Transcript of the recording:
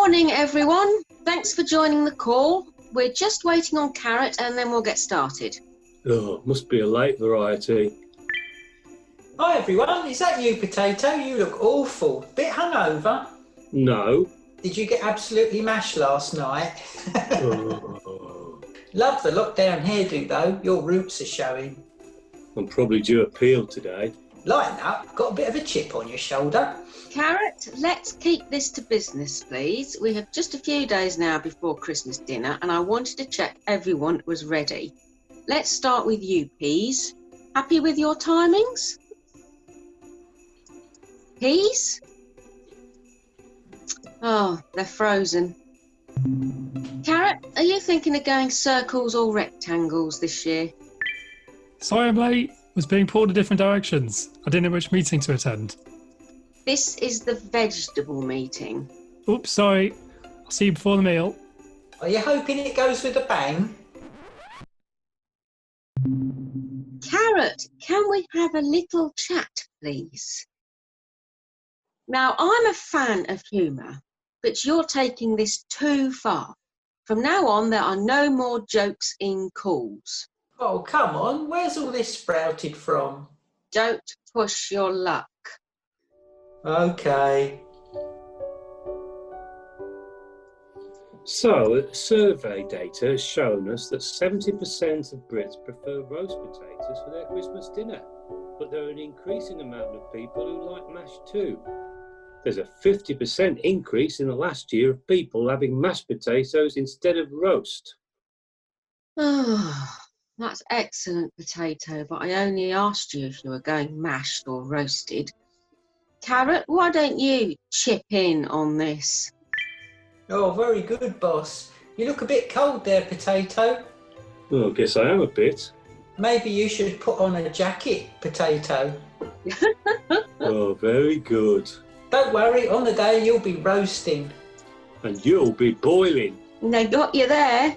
Morning, everyone. Thanks for joining the call. We're just waiting on Carrot and then we'll get started. Oh, must be a late variety. Hi everyone, is that you, Potato? You look awful. Bit hungover? No. Did you get absolutely mashed last night? Oh, Love the lockdown hairdo though, your roots are showing. I'm probably due a peel today. Lighten up, got a bit of a chip on your shoulder. Carrot, let's keep this to business, please. We have just a few days now before Christmas dinner and I wanted to check everyone was ready. Let's start with you, Peas. Happy with your timings? Peas? Oh, they're frozen. Carrot, are you thinking of going circles or rectangles this year? Sorry I'm late. Was being pulled in different directions. I didn't know which meeting to attend. This is the vegetable meeting. Oops, sorry. I'll see you before the meal. Are you hoping it goes with a bang? Carrot, can we have a little chat, please? Now, I'm a fan of humour, but you're taking this too far. From now on, there are no more jokes in calls. Oh, come on, where's all this sprouted from? Don't push your luck. Okay. So, survey data has shown us that 70% of Brits prefer roast potatoes for their Christmas dinner. But there are an increasing amount of people who like mash too. There's a 50% increase in the last year of people having mashed potatoes instead of roast. Oh, that's excellent, Potato, but I only asked you if you were going mashed or roasted. Carrot, why don't you chip in on this? Oh, very good, boss. You look a bit cold there, Potato. Well, I guess I am a bit. Maybe you should put on a jacket, Potato. Oh, very good. Don't worry, on the day you'll be roasting. And you'll be boiling. They got you there.